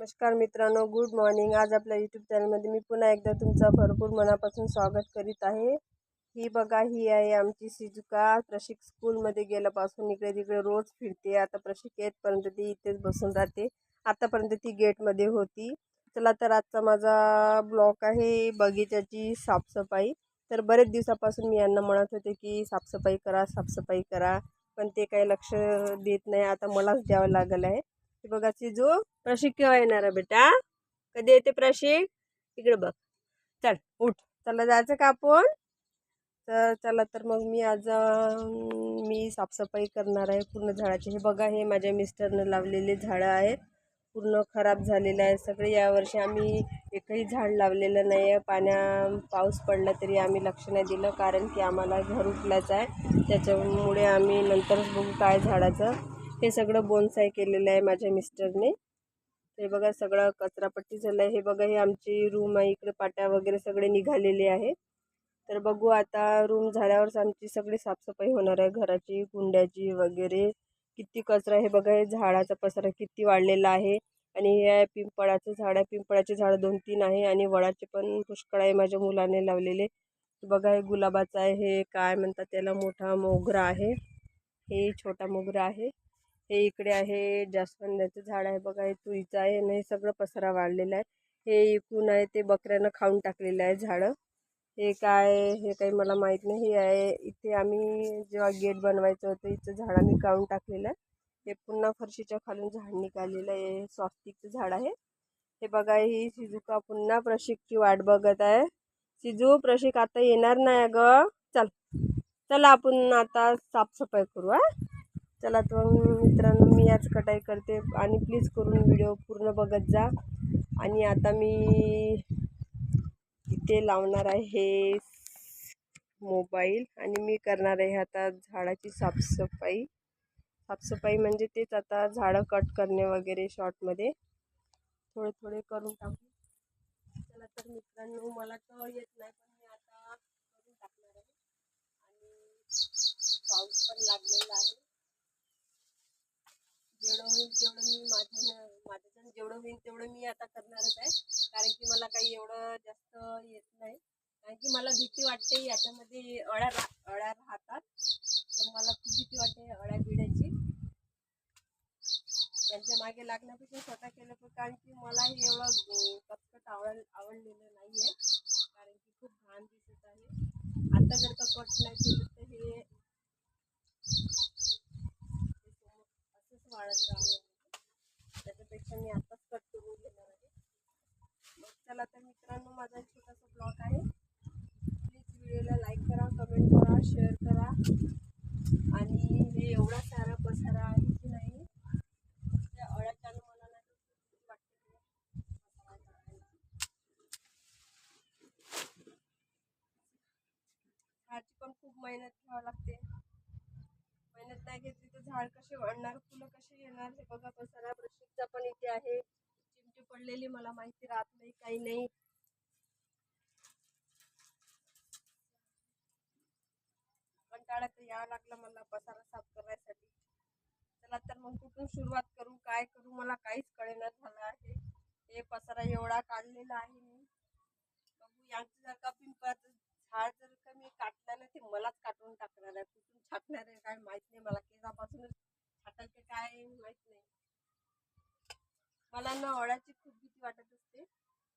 नमस्कार मित्रांनो, good morning. आज आपल्या यूट्यूब चॅनलमध्ये मी पुन्हा एकदा तुमचं भरपूर मनापासून स्वागत करीत आहे। ही बघा, ही आहे आमची सिजुका। प्रशिक स्कूलमध्ये गेल्यापासून इकडे तिकडे रोज फिरते। आता प्रशिक येतपर्यंत ती इथेच बसून राहते। आतापर्यंत ती गेटमध्ये होती। चला तर आजचा माझा ब्लॉग आहे बगीचाची साफसफाई। तर बरेच दिवसापासून मी यांना म्हणत होते की साफसफाई करा, साफसफाई करा, पण ते काही लक्ष देत नाही। आता मलाच द्यावं लागलं आहे। बघा सिजू, प्रशिक केव्हा येणार आहे बेटा? कधी येते प्रशिक? इकडे बघ, चल उठ, चला जायचं का आपण? तर चला तर मग मी आज मी साफसफाई करणार आहे पूर्ण झाडाची। हे बघा, हे माझ्या मिस्टरनं लावलेले झाडं आहेत, पूर्ण खराब झालेले आहे सगळे। यावर्षी आम्ही एकही झाड लावलेलं नाही आहे। पाऊस पडला तरी आम्ही लक्ष नाही दिलं, कारण की आम्हाला घर उचलायचं आहे। त्याच्यामुळे आम्ही नंतरच बघू काय झाडाचं। हे सगळं बोनसाय केलेलं आहे माझ्या मिस्टरने। हे बघा, सगळं कचरापट्टी झालं आहे। हे बघा, हे आमची रूम आहे, इकडे पाट्या वगैरे सगळे निघालेले आहे। तर बघू आता रूम झाल्यावरच आमची सगळी साफसफाई होणार आहे, घराची, कुंड्याची वगैरे। किती कचरा, हे बघा, हे झाडाचा पसारा किती वाढलेला आहे। आणि हे आहे पिंपळाचं झाड आहे। पिंपळाचे झाड 2-3 आहे आणि वडाचे पण पुष्कळ आहे, माझ्या मुलाने लावलेले। बघा, हे गुलाबाचं आहे, हे काय म्हणतात त्याला, मोठा मोगरा आहे, हे छोटा मोगरा आहे। हे इकडे आहे जास्वंदाचं झाड आहे, बघा, हे तुईचं आहे आणि हे सगळं पसारा वाढलेला आहे। हे इकून आहे ते बकऱ्यानं खाऊन टाकलेलं आहे झाडं। हे काय, हे काही मला माहीत नाही। हे आहे इथे आम्ही जेव्हा गेट बनवायचं होतं इथं झाड आम्ही काढून टाकलेलं आहे। हे पुन्हा फरशीच्या खालून झाड निघालेलं आहे, हे स्वस्तिकचं झाड आहे। हे बघा, ही सिजुका पुन्हा प्रशिकची वाट बघत आहे। सिजू, प्रशिक आता येणार नाही ग, चल चला आपण आता साफसफाई करू। चला तर मित्रांनो, मी आज कटाई करते आणि प्लीज करून व्हिडिओ पूर्ण बघत जा। आणि आता मी इथे लावणार आहे मोबाईल आणि मी करणार आहे आता झाडाची साफसफाई। साफसफाई म्हणजे तेच, आता झाडं कट करणे वगैरे शॉर्टमध्ये थोडे थोडे करून टाकू। चला तर मित्रांनो, मला तर येत नाही, पण मी आता करून टाकणार आहे। आणि पाऊस पण लागलेला आहे। जेवढं होईल तेवढं मी माझ्याच्यानं जेवढं होईल तेवढं मी आता करणारच आहे, कारण की मला काही एवढं जास्त येत नाही। कारण की मला भीती वाटते, याच्यामध्ये अळ्या राहतात, तर मला खूप भीती वाटते अळ्या बिड्याची। त्यांच्या मागे लागण्यापेक्षा स्वतः केलं पण, कारण की मला हे एवढं कटकट आवडलेलं नाही आहे, कारण की खूप घाण दिसत आहे। आता जर का कट नाही केलं तर हे असंच वाढत राहणार आहे। त्याच्यापेक्षा मी आताच कट करून घेणार आहे। मग चला तर मित्रांनो, माझा एक छोटासा ब्लॉग आहे। प्लीज व्हिडिओला लाईक करा, कमेंट करा, शेअर करा। आणि हे एवढा सारा पसारा आहे की नाही, त्या अळ्याच्यानं मला नाही वाटते पसारा काढायला। झाडची पण खूप मेहनत घ्यावी लागते। मेहनत नाही घेतली तर झाड कसे वाढणार, फुलं कशी येणार? हे बघा, पसारा प्रशिकचा पण इथे आहे, चिमटी पडलेली, मला माहिती राहत नाही, काही नाही। कंटाळा तर यावं लागला मला पसारा साफ करण्यासाठी। चला तर मग कुठून सुरुवात करू, काय करू, मला काहीच कळेना झालं आहे। हे पसारा एवढा काढलेला आहे मी। बघू, यांचं जर का पिंपळाचं झाड जर का मी काटलं ना, ते मलाच काटून टाकणार आहे। कुठून छाटणार आहे काय माहित नाही, मला केसापासूनच छाटल ते काय माहित नाही। मला ना अळ्याची खूप भीती वाटत असते,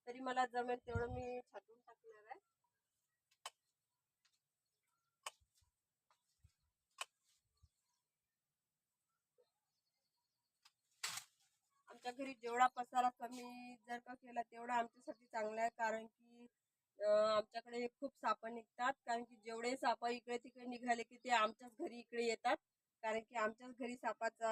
तरी मला जमेल तेवढं मी छाटून टाकणार आहे। आमच्या घरी जेवढा पसारा कमी जर का केला तेवढा आमच्यासाठी चांगला आहे, कारण की आमच्याकडे खूप सापं निघतात। कारण की जेवढे सापं इकडे तिकडे निघाले की ते आमच्याच घरी इकडे येतात, कारण की आमच्याच घरी सापाचा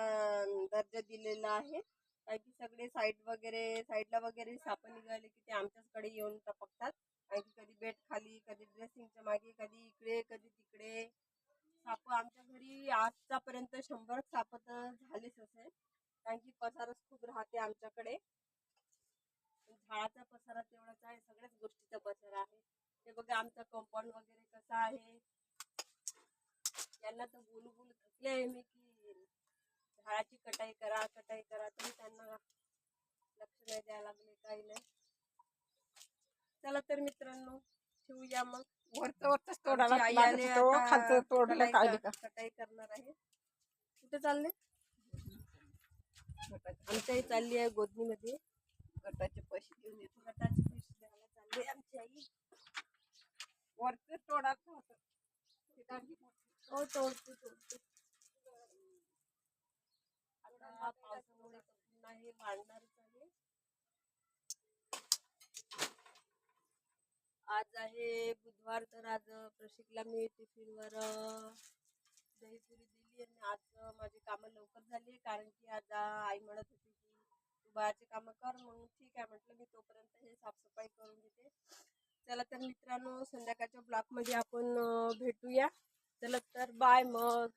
दर्जा दिलेला आहे। कारण की सगळे साईडला वगैरे सापं निघाले की ते आमच्याचकडे येऊन टपकतात। कारण की कधी बेड खाली, कधी ड्रेसिंगच्या मागे, कधी इकडे, कधी तिकडे सापं आमच्या घरी आजच्यापर्यंत 100 सापं तर झालेच असेल, कारण की पसाराच खूप राहते आमच्याकडे। झाडाचा पसारा तेवढाच आहे, सगळ्याच गोष्टीचा पसारा आहे। हे बघा, आमचा कंपाऊंड वगैरे कसा आहे। यांना तर बोलू बोलू थकले आहे मी की झाडाची कटाई करा, कटाई करा, तरी त्यांना लक्ष नाही द्यायला लागले, काही नाही. चला तर मित्रांनो ठेवूया मग. वरच तोडायला आमची आई लागत आले तो आता खालचं तोडलं काय का कटाई करणार आहे. कुठे चालले? आमची आई चालली आहे गोदनीमध्ये. गटाचे पैसे घेऊन येतो. गटाचे पैसे द्यायला चालली आहे आमची आई. वरच तोडायचं होतं. हो तोडते. आता पावसामुळे तर पुन्हा हे वाढणारच आहे. आज आहे बुधवार, तर आज प्रशिकला मी टिफिनवर दहीपुरी दिली. आणि आज माझी कामं लवकर झाली, कारण की आज आई म्हणत होती की तू बाहेरचे कामं कर. मग ठीक आहे म्हटलं, मी तोपर्यंत हे साफसफाई करून घेते. चला तर मित्रांनो संध्याकाळच्या ब्लॉगमध्ये आपण भेटूया. चला तर बाय मग.